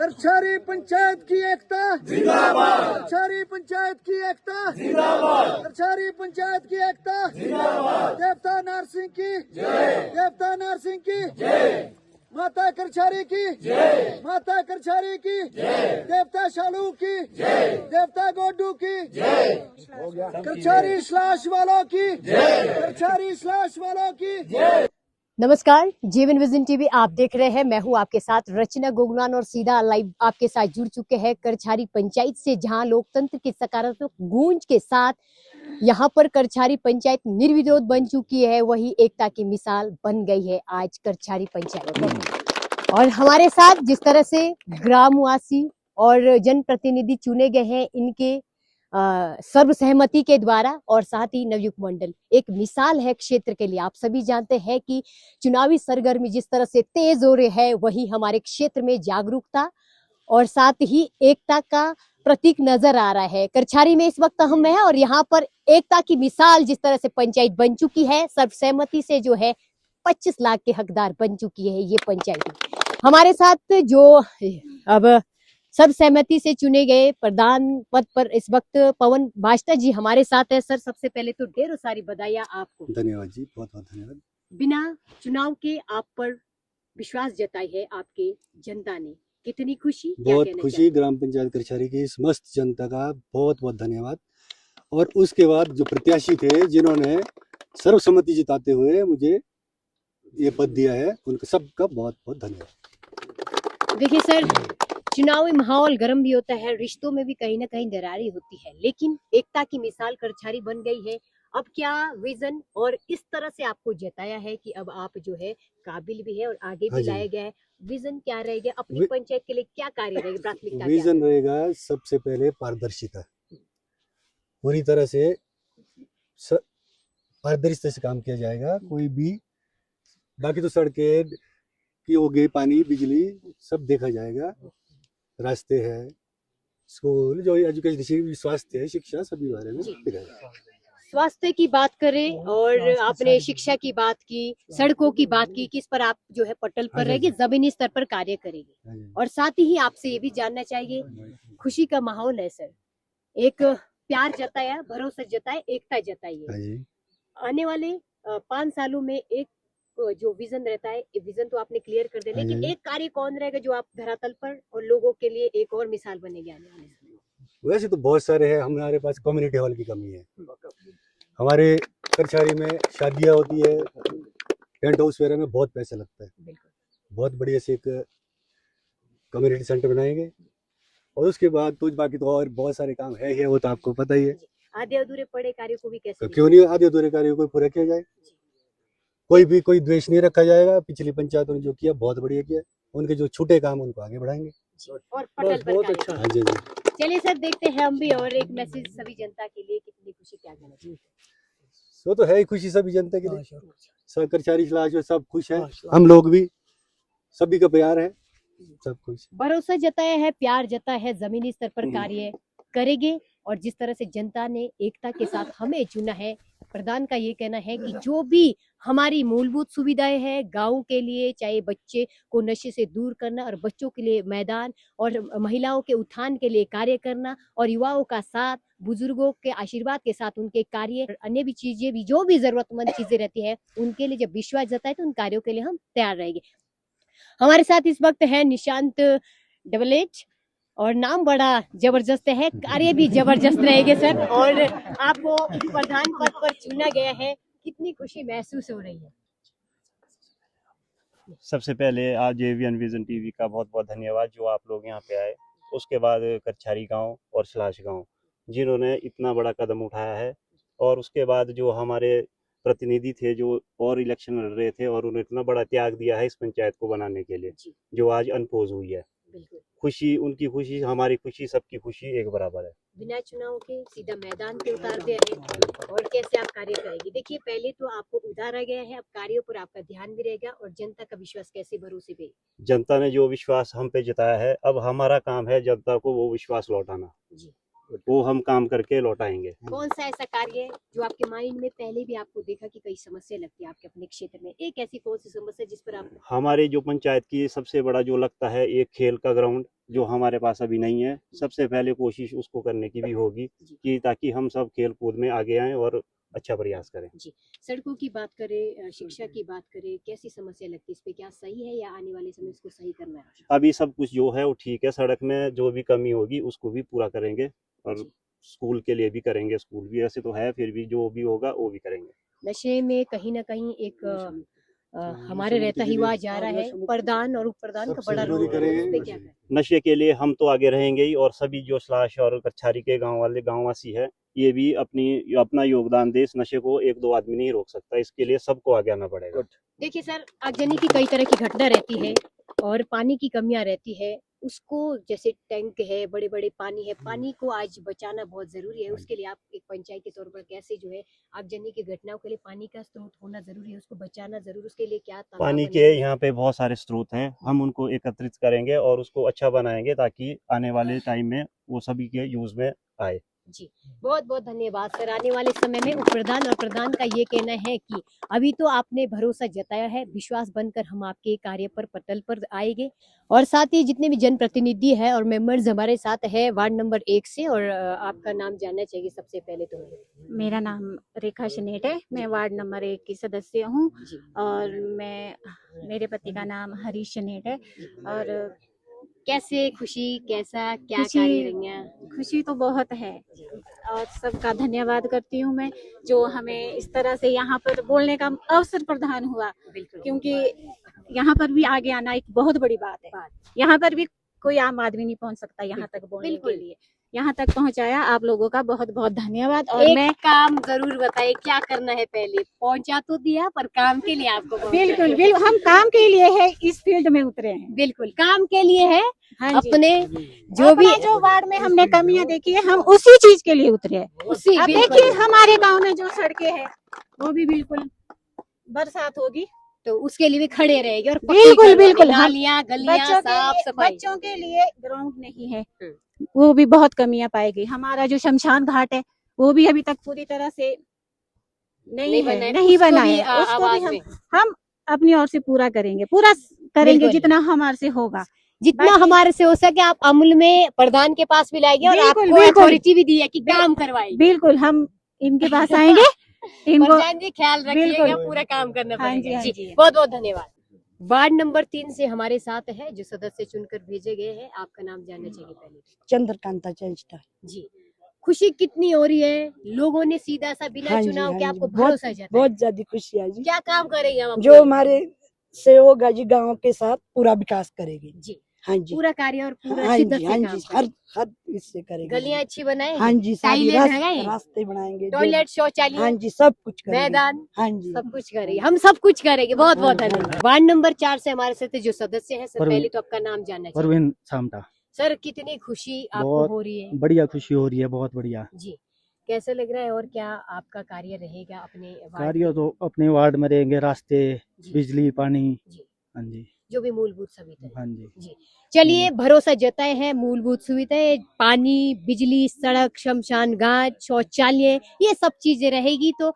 करछारी पंचायत की एकता जिंदाबाद। करछारी पंचायत की एकता जिंदाबाद। करछारी पंचायत की एकता जिंदाबाद। देवता नारसिंह की जय। देवता नारसिंह की जय। माता करछारी की जय। माता करछारी की जय। देवता शालू की जय। देवता गोडू की जय। करछारी स्लैश वालों की जय। करछारी स्लैश वालों की जय। नमस्कार, जीवन विजन टीवी आप देख रहे हैं। मैं हूं आपके साथ रचना गोगनान और सीधा लाइव आपके साथ जुड़ चुके हैं करछारी पंचायत से, जहां लोकतंत्र की सकारात्मक गूंज के साथ यहां पर करछारी पंचायत निर्विरोध बन चुकी है। वही एकता की मिसाल बन गई है आज करछारी पंचायत। और हमारे साथ जिस तरह से ग्रामवासी और जनप्रतिनिधि चुने गए हैं, इनके सर्वसहमति के द्वारा, और साथ ही नवयुक्त मंडल एक मिसाल है क्षेत्र के लिए। आप सभी जानते हैं कि चुनावी सरगर्मी जिस तरह से तेज हो रही है, वही हमारे क्षेत्र में जागरूकता और साथ ही एकता का प्रतीक नजर आ रहा है। करछारी में इस वक्त हम हैं और यहाँ पर एकता की मिसाल जिस तरह से पंचायत बन चुकी है, सर्वसहमति से जो है 25 लाख के हकदार बन चुकी है ये पंचायत। हमारे साथ जो अब सर्वसहमति से चुने गए प्रधान पद पर इस वक्त पवन भाष्टा जी हमारे साथ है। सर, सबसे पहले तो ढेरों सारी बधाइयां आपको। धन्यवाद जी, बहुत बहुत धन्यवाद। बिना चुनाव के आप पर विश्वास जताई है आपके जनता ने, कितनी खुशी, बहुत खुशी। ग्राम पंचायत करछारी की समस्त जनता का बहुत बहुत धन्यवाद। और उसके बाद जो प्रत्याशी थे जिन्होंने सर्वसम्मति जिताते हुए मुझे ये पद दिया है, उनका सबका बहुत बहुत धन्यवाद। देखिए सर, चुनावी माहौल गर्म भी होता है, रिश्तों में भी कहीं ना कहीं दरारें होती है, लेकिन एकता की मिसाल करछारी बन गई है। अब क्या विजन और इस तरह से आपको जताया है कि अब आप जो है काबिल भी है और आगे भी लाया गया है। विजन क्या रहेगा अपनी पंचायत के लिए, क्या कार्य रहेगा, प्राथमिकता विजन रहेगा सबसे पहले पारदर्शिता, पूरी तरह से पारदर्शिता से काम किया जाएगा। कोई भी बाकी तो सड़कें की हो गई, पानी बिजली सब देखा जाएगा, रास्ते हैं, स्कूल, जो एजुकेशन, स्वास्थ्य है, शिक्षा, सभी बारे में देखा। स्वास्थ्य की बात करें और आपने शिक्षा की बात की, सड़कों की बात की, किस पर आप जो है पटल पर रहेगी, जमीनी स्तर पर कार्य करेंगे। और साथ ही आपसे ये भी जानना चाहिए, खुशी का माहौल है सर, एक प्यार जताया, भरोसा जताया, एकता जताई है। आने वाले 5 सालों में एक जो विजन रहता है, विजन तो आपने क्लियर कर दिया, लेकिन एक कार्य कौन रहेगा जो आप धरातल पर और लोगों के लिए एक और मिसाल बनेगी आने वाले समय? वैसे तो बहुत सारे हैं। हमारे पास कम्युनिटी हॉल की कमी है। हमारे करछारी में शादियां होती है, टेंट हाउस वगैरह में बहुत पैसा लगता है। बहुत बढ़िया से एक कम्युनिटी सेंटर बनाएंगे, और उसके बाद तो बाकी तो और बहुत सारे काम है ही, वो तो आपको पता ही है। आधे अधूरे पड़े कार्यों को भी कैसे, तो क्यों नहीं आधे अधूरे कार्यों को पूरा किया जाए। कोई द्वेष नहीं रखा जाएगा। पिछली पंचायतों ने जो किया बहुत बढ़िया किया, उनके जो छूटे काम उनको आगे बढ़ाएंगे। और पटल पर बहुत अच्छा। हाँ जी जी। चलिए सर, देखते हैं हम भी, और एक मैसेज सभी जनता के लिए, कितनी खुशी, क्या कहना चाहिए? वो तो है ही खुशी सभी जनता के लिए, सब करछारी इलाज में सब खुश है, हम लोग भी, सभी का प्यार है, सब खुश। भरोसा जताया है, प्यार जताया है, जमीनी स्तर पर कार्य करेंगे। और जिस तरह से जनता ने एकता के साथ हमें चुना है, प्रधान का ये कहना है कि जो भी हमारी मूलभूत सुविधाएं हैं गांव के लिए, चाहे बच्चे को नशे से दूर करना और बच्चों के लिए मैदान और महिलाओं के उत्थान के लिए कार्य करना और युवाओं का साथ, बुजुर्गों के आशीर्वाद के साथ उनके कार्य, अन्य भी चीजें भी, जो भी जरूरतमंद चीजें रहती है उनके लिए जब विश्वास जताए तो उन कार्यों के लिए हम तैयार रहेंगे। हमारे साथ इस वक्त है निशांत डबलेट, और नाम बड़ा जबरदस्त है, कार्य भी जबरदस्त रहेंगे सर। और आपको प्रधान पद पर चुना गया है, कितनी खुशी महसूस हो रही है? सबसे पहले आज जेवीएन विजन टीवी का बहुत बहुत धन्यवाद जो आप लोग यहाँ पे आए। उसके बाद करछारी गांव और स्लाश गांव जिन्होंने इतना बड़ा कदम उठाया है, और उसके बाद जो हमारे प्रतिनिधि थे जो और इलेक्शन लड़ रहे थे, और उन्होंने इतना बड़ा त्याग दिया है इस पंचायत को बनाने के लिए, जो आज अनपोज हुई है। खुशी, उनकी खुशी, हमारी खुशी, सबकी खुशी एक बराबर है। बिना चुनाव के सीधा मैदान पे उतार दिया है, और कैसे आप कार्य करेंगे? देखिए, पहले तो आपको उतारा गया है, अब कार्यों पर आपका ध्यान भी रहेगा, और जनता का विश्वास कैसे, भरोसे पे? जनता ने जो विश्वास हम पे जताया है, अब हमारा काम है जनता को वो विश्वास लौटाना। जी, वो हम काम करके लौटाएंगे। कौन सा ऐसा कार्य है जो आपके माइंड में पहले भी आपको देखा कि कई समस्या लगती है आपके अपने क्षेत्र में, एक ऐसी कौन सी समस्या जिस पर आप हमारे जो पंचायत की सबसे बड़ा जो लगता है एक खेल का ग्राउंड जो हमारे पास अभी नहीं है, सबसे पहले कोशिश उसको करने की भी होगी कि ताकि हम सब खेल कूद में आगे आएं और अच्छा प्रयास करें। जी, सड़कों की बात करें, शिक्षा की बात करें, कैसी समस्या लगती है इस पे, क्या सही है या आने वाले समय इसको सही करना है? अभी सब कुछ जो है वो ठीक है, सड़क में जो भी कमी होगी उसको भी पूरा करेंगे और स्कूल के लिए भी करेंगे, स्कूल भी ऐसे तो है, फिर भी जो भी होगा वो भी करेंगे। नशे में कहीं ना कहीं एक हमारे रहता ही हुआ जा रहा है, प्रधान और उप प्रधान का बड़ा रोल है, उस पे क्या करें? नशे के लिए हम तो आगे रहेंगे ही और सभी जो स्लाश और कछारी के गांव वाले गांववासी है ये भी अपना योगदान दे। इस नशे को एक दो आदमी नहीं रोक सकता, इसके लिए सबको आगे आना पड़ेगा। देखिए सर, आगजनी की कई तरह की घटना रहती है और पानी की कमियां रहती है, उसको जैसे टैंक है, बड़े बड़े पानी है, पानी को आज बचाना बहुत जरूरी है। उसके लिए आप एक पंचायत के तौर पर कैसे जो है आगजनी की घटनाओं के लिए पानी का स्रोत होना जरूरी है, उसको बचाना जरूर, उसके लिए क्या तालाब पानी के बनाएंगे? यहाँ पे बहुत सारे स्रोत हैं, हम उनको एकत्रित करेंगे और उसको अच्छा बनाएंगे ताकि आने वाले टाइम में वो सभी के यूज में आए। जी, बहुत बहुत धन्यवाद सर। आने वाले समय में उप प्रधान और प्रधान का ये कहना है कि अभी तो आपने भरोसा जताया है, विश्वास बनकर हम आपके कार्य पर पटल पर आएंगे और साथ ही जितने भी जनप्रतिनिधि है और मेंबर्स हमारे साथ है वार्ड नंबर 1 से। और आपका नाम जानना चाहिए सबसे पहले तो। मेरा नाम रेखा शनेट है, मैं वार्ड नंबर 1 की सदस्य हूँ और मेरे पति का नाम हरीश शनेट है। और कैसे खुशी, कैसा क्या खुशी कार्य रही हैं? खुशी तो बहुत है और सबका धन्यवाद करती हूँ मैं, जो हमें इस तरह से यहाँ पर बोलने का अवसर प्रदान हुआ, क्योंकि यहाँ पर भी आगे आना एक बहुत बड़ी बात है। यहाँ पर भी कोई आम आदमी नहीं पहुँच सकता यहाँ तक बोलने के लिए, यहाँ तक पहुँचाया आप लोगों का बहुत बहुत धन्यवाद। और एक मैं काम जरूर बताइए क्या करना है, पहले पहुंचा तो दिया पर काम के लिए आपको बिल्कुल बिल्कुल हम काम के लिए है इस फील्ड में उतरे हैं, बिल्कुल काम के लिए है। हाँ जी। अपने जो भी जो वार्ड में हमने कमियां देखी है हम उसी चीज के लिए उतरे हैं। उसी अब बिल्कुल। देखिए हमारे गांव में जो सड़कें हैं वो भी बिल्कुल बरसात होगी तो उसके लिए भी खड़े रहेंगे और बिल्कुल बिल्कुल हम नालियां गलियां साफ सफाई। बच्चों के लिए ग्राउंड नहीं है, वो भी बहुत कमियां पाएगी। हमारा जो शमशान घाट है वो भी अभी तक पूरी तरह से नहीं बना है, उसको भी हम अपनी ओर से पूरा करेंगे बिल्कुल। जितना हमारे से होगा, जितना हमारे से हो सके आप अमल में प्रधान के पास भी लाएंगे और बिल्कुल, आपको बिल्कुल। अथॉरिटी भी दी है कि काम करवाएंगे। बिल्कुल हम इनके पास आएंगे, इनको प्रधान जी ख्याल रखिएगा, बिल्कुल। पूरा काम करना हाँ जी, पड़ेगा। हाँ जी, जी। बहुत बहुत धन्यवाद। वार्ड नंबर 3 से हमारे साथ है जो सदस्य चुनकर भेजे गए हैं, आपका नाम जानना चाहिए पहले। चंद्रकांता चेष्टा। जी, खुशी कितनी हो रही है, लोगों ने सीधा सा बिना हाँ जी, चुनाव हाँ के जी, आपको बहुत भरोसा जताया, बहुत ज्यादा खुशी है जी। क्या काम करेंगे हम जो हमारे से होगा जी गांव के साथ पूरा विकास करेगी जी, हाँ जी, पूरा कार्य और पूरा हाँ शिद्दत जी, से हाँ काम जी, करेंगे। हर इससे करेंगे। गलियां अच्छी बनाएंगे, हाँ जी, सारी टाइलें लगाएंगे, रास्ते बनाएंगे, टॉयलेट, शौचालय, हाँ जी, सब कुछ करेंगे। मैदान, हाँ जी, सब कुछ करेंगे, हम सब कुछ करेंगे। बहुत बहुत हाँ जी, धन्यवाद। वार्ड नंबर 4 से हमारे साथ जो सदस्य हैं, सर परवीन- पहले तो आपका नाम जानना चाहिए। परवीन सामटा। सर कितनी खुशी आपको बहुत हो रही है? बढ़िया खुशी हो रही है, बहुत बढ़िया। जी, कैसे लग रहा है और क्या आपका कार्य रहेगा अपने वार्ड कार्य में? तो अपने वार्ड में रहेंगे, रास्ते, जी, बिजली, पानी। जी, हाँ जी, जो भी मूलभूत सुविधाएं। हाँ जी। जी, चलिए भरोसा जताए हैं, मूलभूत सुविधाएं, पानी, बिजली, सड़क, शमशान घाट, शौचालय, ये सब चीजें रहेगी तो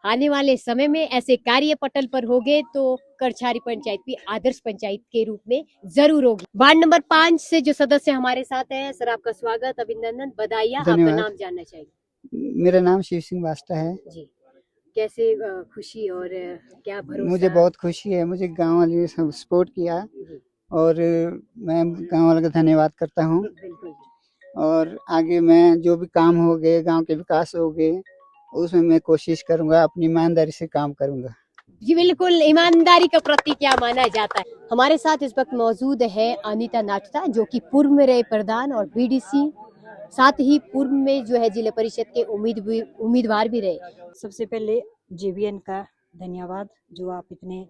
आने वाले समय में ऐसे कार्य पटल पर होंगे तो करछारी पंचायत भी आदर्श पंचायत के रूप में जरूर होगी। वार्ड नंबर 5 से जो सदस्य हमारे साथ हैं, सर आपका स्वागत, अभिनंदन, बधाइयाँ। आपका धन्यवाद। नाम जानना चाहिए। मेरा नाम शिव सिंह वास्ता है। जी, कैसे खुशी और क्या भरोसा? मुझे बहुत खुशी है, मुझे गांव वाले ने सब सपोर्ट किया जी, और मैं गांव वालों का धन्यवाद करता हूं। बिल्कुल। और आगे मैं जो भी काम हो गए, गांव के विकास हो गए, उसमें मैं कोशिश करूंगा, अपनी ईमानदारी से काम करूंगा। जी बिल्कुल, ईमानदारी का प्रतीक क्या माना जाता है। हमारे साथ इस वक्त मौजूद है अनीता नाटता, जो कि पूर्व में रहे प्रधान और बीडीसी, साथ ही पूर्व में जो है जिला परिषद के उम्मीदवार भी रहे। सबसे पहले जेवीएन का धन्यवाद, जो आप इतने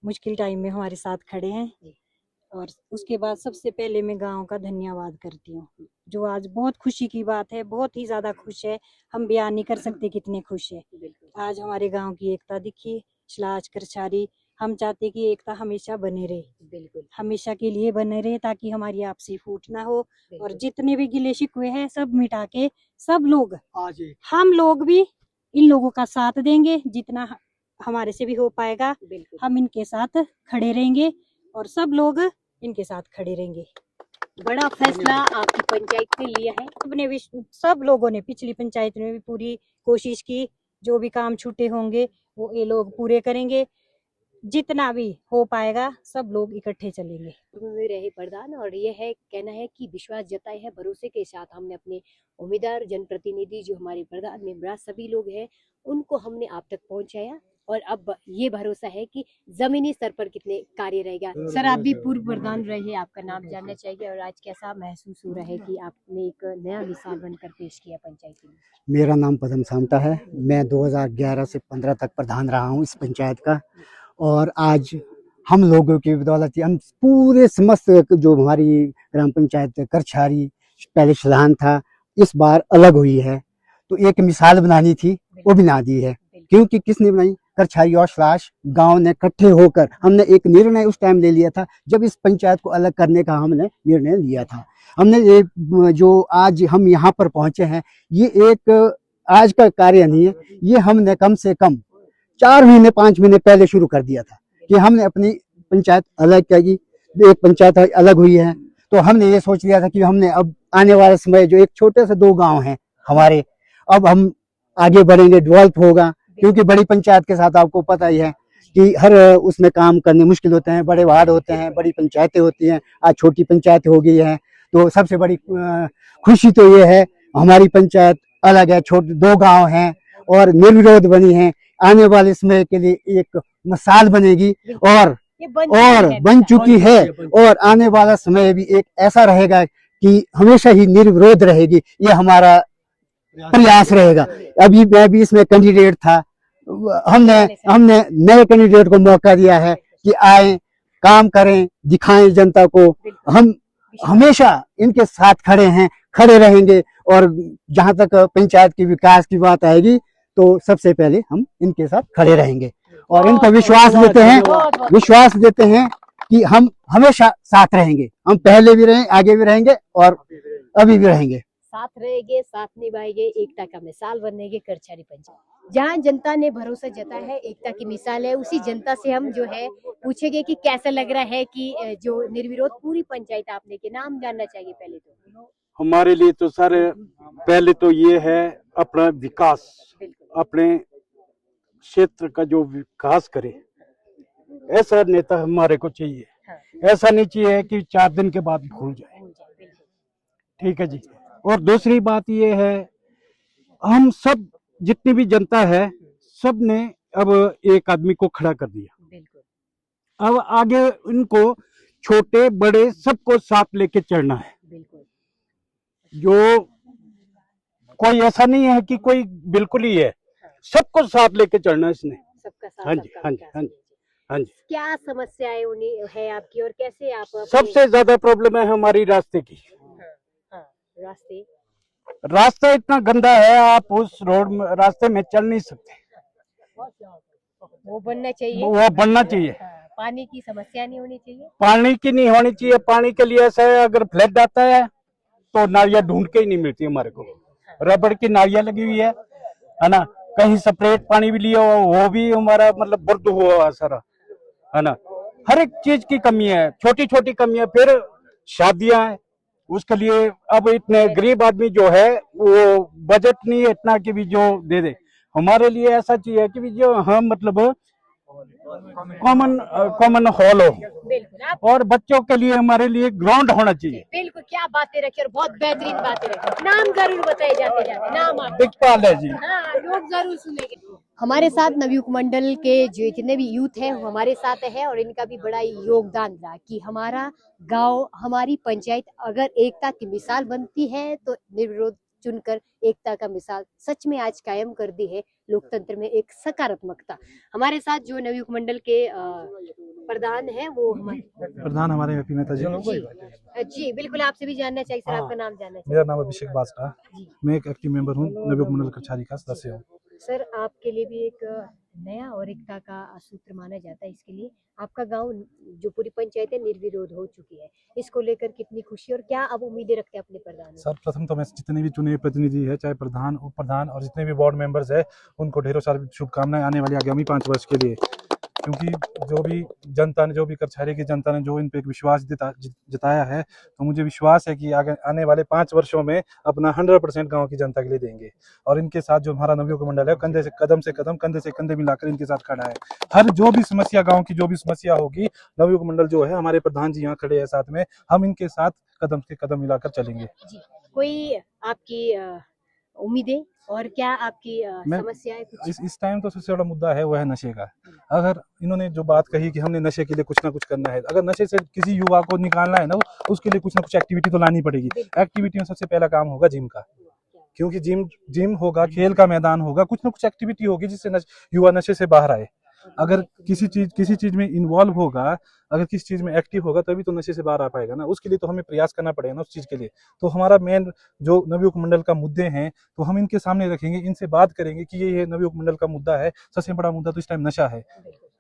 मुश्किल टाइम में हमारे साथ खड़े हैं। और उसके बाद सबसे पहले मैं गांव का धन्यवाद करती हूँ, जो आज बहुत खुशी की बात है, बहुत ही ज्यादा खुश है, हम बयान नहीं कर सकते कितने खुश है। आज हमारे गांव की एकता दिखी, स्लाज करछारी हम चाहते कि एकता हमेशा बने रहे, बिल्कुल हमेशा के लिए बने रहे, ताकि हमारी आपसी फूट ना हो। और जितने भी गिले शिकवे हैं सब मिटा के सब लोग, हम लोग भी इन लोगों का साथ देंगे, जितना हमारे से भी हो पाएगा बिल्कुल हम इनके साथ खड़े रहेंगे और सब लोग इनके साथ खड़े रहेंगे। बड़ा फैसला आपकी पंचायत ने लिया है। अपने भी सब लोगों ने पिछली पंचायत में भी पूरी कोशिश की, जो भी काम छूटे होंगे वो ये लोग पूरे करेंगे, जितना भी हो पाएगा सब लोग इकट्ठे चलेंगे। में रहे प्रधान और ये है कहना है कि विश्वास जताए है, भरोसे के साथ हमने अपने उम्मीदवार जनप्रतिनिधि जो हमारे प्रधान मेंबर सभी लोग हैं उनको हमने आप तक पहुंचाया और अब ये भरोसा है कि जमीनी स्तर पर कितने कार्य रहेगा। सर आप भी पूर्व प्रधान रहे, आपका नाम जानना चाहिए और आज कैसा महसूस हो रहा है कि आपने एक नया मिसाल बनकर पेश किया पंचायत में। मेरा नाम पदम सामटा है। मैं 2011 से 15 तक प्रधान रहा हूँ इस पंचायत का और आज हम लोगों की बदौलत हम पूरे समस्त जो हमारी ग्राम पंचायत करछारी पहले शलान था इस बार अलग हुई है, तो एक मिसाल बनानी थी वो बना दी है। क्योंकि किसने बनाई? करछारी और शलाश गांव ने इकट्ठे होकर हमने एक निर्णय उस टाइम ले लिया था जब इस पंचायत को अलग करने का हमने निर्णय लिया था। हमने ये जो आज हम यहाँ पर पहुंचे हैं ये एक आज का कार्य नहीं है, ये हमने कम से कम 4 महीने 5 महीने पहले शुरू कर दिया था कि हमने अपनी पंचायत अलग की। एक पंचायत अलग हुई है तो हमने ये सोच लिया था कि हमने अब आने वाले समय जो एक छोटे से 2 गांव हैं हमारे, अब हम आगे बढ़ेंगे, डेवलप होगा। क्योंकि बड़ी पंचायत के साथ आपको पता ही है कि हर उसमें काम करने मुश्किल होते हैं, बड़े वार्ड होते हैं, बड़ी पंचायतें होती हैं। आज छोटी पंचायत हो गई है तो सबसे बड़ी खुशी तो ये है हमारी पंचायत अलग है, छोटे 2 गांव हैं और निर्विरोध बनी है। आने वाले समय के लिए एक मिसाल बनेगी और बन चुकी है और आने वाला समय भी एक ऐसा रहेगा कि हमेशा ही निर्विरोध रहेगी, ये हमारा प्रयास रहेगा। अभी मैं भी इसमें कैंडिडेट था, हमने नए कैंडिडेट को मौका दिया है कि आए, काम करें, दिखाएं जनता को। हम हमेशा इनके साथ खड़े हैं, खड़े रहेंगे और जहां तक पंचायत की विकास की बात आएगी तो सबसे पहले हम इनके साथ खड़े रहेंगे और इनको विश्वास देते हैं कि हम हमेशा साथ रहेंगे। हम पहले भी रहे, आगे भी रहेंगे और अभी भी रहेंगे। साथ रहेंगे, साथ निभाएंगे, एकता का मिसाल बनेंगे करछारी पंचायत। जहाँ जनता ने भरोसा जताया है, एकता की मिसाल है, उसी जनता से हम जो है पूछेंगे कि कैसा लग रहा है कि जो निर्विरोध पूरी पंचायत आपने के नाम जानना चाहिए। पहले तो हमारे लिए तो सर पहले तो ये है अपना विकास, अपने क्षेत्र का जो विकास करे ऐसा नेता हमारे को चाहिए। ऐसा नहीं चाहिए कि 4 दिन के बाद भूल जाए। ठीक है जी। और दूसरी बात ये है हम सब जितनी भी जनता है सब ने अब एक आदमी को खड़ा कर दिया। अब आगे इनको छोटे बड़े सबको साथ लेके चलना है। जो कोई ऐसा नहीं है कि कोई बिल्कुल ही है, सबको साथ लेके चलना है इसने। सबका साथ, हाँ जी, हाँ जी, हाँ जी, हाँ जी। क्या समस्याएं उन्हें है आपकी और कैसे आप सबसे ज्यादा प्रॉब्लम है हमारी रास्ते की। रास्ता इतना गंदा है, आप उस रोड में रास्ते में चल नहीं सकते। वो बनना चाहिए, वो बनना चाहिए। पानी की समस्या नहीं होनी चाहिए। पानी की नहीं होनी चाहिए। पानी के लिए ऐसा है अगर फ्लड आता है तो नालियां ढूंढ के ही नहीं मिलती हमारे को। रबड़ की नालियां लगी हुई है ना, कहीं सेपरेट पानी भी लिया हुआ वो भी हमारा मतलब बुर्द हुआ सारा, है ना। हर एक चीज की कमी है, छोटी छोटी कमी है। फिर शादियां हैं उसके लिए अब इतने गरीब आदमी जो है वो बजट नहीं है इतना कि भी जो दे दे। हमारे लिए ऐसा चाहिए कि भी जो हम मतलब कॉमन हॉल हो और बच्चों के लिए हमारे लिए ग्राउंड होना चाहिए। बिल्कुल, क्या बातें रखी और बहुत बेहतरीन बातें रखी। नाम जरूर बताए जाते जाते, नाम आप दिखपाल है जी। हाँ, लोग जरूर सुनेंगे। हमारे साथ नवयुग मंडल के जो जितने भी यूथ हैं वो हमारे साथ है और इनका भी बड़ा योगदान रहा कि हमारा गांव, हमारी पंचायत अगर एकता की मिसाल बनती है तो निर्विरोध चुनकर एकता का मिसाल सच में आज कायम कर दी है लोकतंत्र में एक सकारात्मकता। हमारे साथ जो नवयुग मंडल के प्रधान हैं वो हमारे एपी नेता जी बिल्कुल आपसे भी जानना चाहिए सर। आपका नाम जानना चाहिए। मेरा नाम अभिषेक बास्टा, मैं एक एक्टिव मेंबर हूँ, नवयुग मंडल करछारी का सदस्य हूँ। सर आपके लिए भी एक नया और एकता का सूत्र माना जाता है। इसके लिए आपका गांव जो पूरी पंचायत है निर्विरोध हो चुकी है, इसको लेकर कितनी खुशी और क्या अब उम्मीदें रखते हैं अपने प्रधान से? सर्वप्रथम तो मैं जितने भी चुने हुए प्रतिनिधि है, चाहे प्रधान, उप प्रधान और जितने भी वार्ड मेंबर्स है, उनको ढेरों सारी शुभकामनाएं आने वाली आगामी 5 वर्ष के लिए। क्योंकि जो भी जनता ने, जो भी करछारी की जनता ने जो इन पे एक विश्वास जताया है, तो मुझे विश्वास है कि आगे आने वाले 5 वर्षों में अपना 100% गांव की जनता के लिए देंगे। और इनके साथ जो हमारा नवयुवक मंडल है, कंधे से कदम मिलाकर इनके साथ खड़ा है। हर जो भी समस्या, गाँव की जो भी समस्या होगी, नवयुवक मंडल जो है, हमारे प्रधान जी यहाँ खड़े हैं साथ में, हम इनके साथ कदम से कदम मिलाकर चलेंगे। जी, कोई आपकी उम्मीदें और क्या आपकी समस्याएं कुछ? इस टाइम तो सबसे बड़ा मुद्दा है वो है नशे का। अगर इन्होंने जो बात कही कि हमने नशे के लिए कुछ ना कुछ करना है, अगर नशे से किसी युवा को निकालना है ना, उसके लिए कुछ ना कुछ एक्टिविटी तो लानी पड़ेगी। एक्टिविटी में सबसे पहला काम होगा जिम का, क्योंकि जिम होगा, खेल का मैदान होगा, कुछ ना कुछ एक्टिविटी होगी जिससे युवा नशे से बाहर आए। अगर किसी चीज में इन्वॉल्व होगा, अगर किसी चीज में एक्टिव होगा, तभी तो नशे से बाहर आ पाएगा ना। उसके लिए तो हमें प्रयास करना पड़ेगा ना उस चीज के लिए। तो हमारा मेन जो नवयुवक मंडल का मुद्दे हैं, तो हम इनके सामने रखेंगे, इनसे बात करेंगे कि ये नवयुवक मंडल का मुद्दा है। सबसे बड़ा मुद्दा तो इस टाइम नशा है।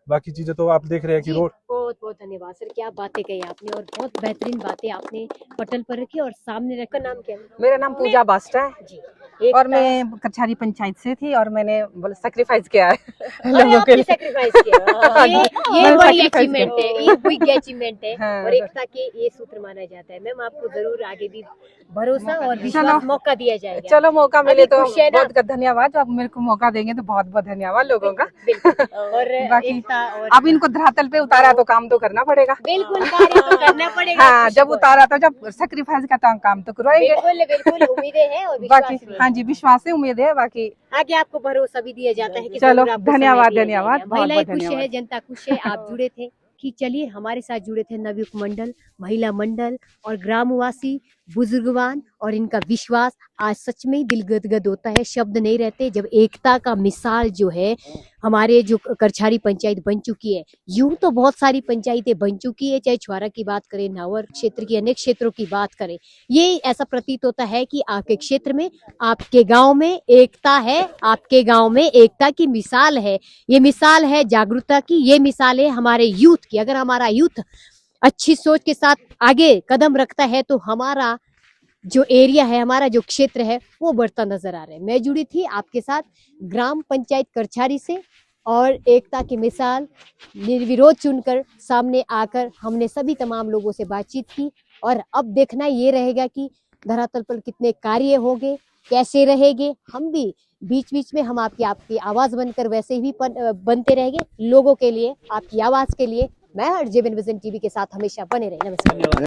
बाकी चीजें तो आप देख रहे हैं कि रोड। बहुत बहुत धन्यवाद सर, क्या बातें कही आपने और बहुत बेहतरीन बातें आपने पटल पर रखी और सामने रखकर। नाम क्या है? मेरा नाम पूजा बास्टा है जी, और मैं करछारी पंचायत से थी और मैंने सेक्रीफाइस किया है अरे लोगों के लिए। सैक्रिफाइस किया। ये बड़ी अचीवमेंट है, ये बिग अचीवमेंट है। हाँ, और एकता के ये सूत्र माना जाता है। मैम, आपको जरूर आगे भी भरोसा और विश्वास मौका दिया जाएगा। चलो मौका मिले तो खुश है ना? बहुत धन्यवाद। आप मेरे को मौका देंगे तो बहुत बहुत धन्यवाद लोगों का। बिल्कुल। और बाकी एकता और अब इनको धरातल पे उतारा तो काम तो करना पड़ेगा। बिल्कुल कार्य तो करना पड़ेगा। हाँ, जब उतारा तो, जब सेक्रीफाइस का तो काम तो करवाएंगे। बिल्कुल बिल्कुल, उम्मीदें हैं और विश्वास बाकी भी है। हाँ जी, विश्वास है, उम्मीद है। बाकी आगे आपको भरोसा भी दिया जाता है कि चलो, जरूर आपको धन्यवाद, समय दिया धन्यवाद, जाएगा। बहुत महिलाएं बहुत खुश है, धन्यवाद। जनता खुश है। आप जुड़े थे कि चलिए हमारे साथ जुड़े थे नवयुवक मंडल, महिला मंडल और ग्रामवासी, बुजुर्गवान और इनका विश्वास। आज सच में ही दिल गदगद होता है, शब्द नहीं रहते जब एकता का मिसाल जो है हमारे जो करछारी पंचायत बन चुकी है। यूं तो बहुत सारी पंचायतें बन चुकी है, चाहे छुआरा की बात करें, नावर क्षेत्र की अनेक क्षेत्रों की बात करें, ये ऐसा प्रतीत होता है कि आपके क्षेत्र में, आपके गांव में एकता है, आपके गांव में एकता की मिसाल है। ये मिसाल है जागरूकता की, ये मिसाल है हमारे यूथ की। अगर हमारा यूथ अच्छी सोच के साथ आगे कदम रखता है तो हमारा जो एरिया है, हमारा जो क्षेत्र है, वो बढ़ता नजर आ रहा है। मैं जुड़ी थी आपके साथ ग्राम पंचायत करछारी से और एकता की मिसाल निर्विरोध चुनकर सामने आकर हमने सभी तमाम लोगों से बातचीत की। और अब देखना ये रहेगा कि धरातल पर कितने कार्य होंगे, कैसे रहेंगे। हम भी बीच बीच में हम आपकी आवाज बनकर वैसे ही बनते रहेंगे लोगों के लिए, आपकी आवाज के लिए। मैं हर जेबीएन विजन टीवी के साथ हमेशा बने रहे। नमस्कार।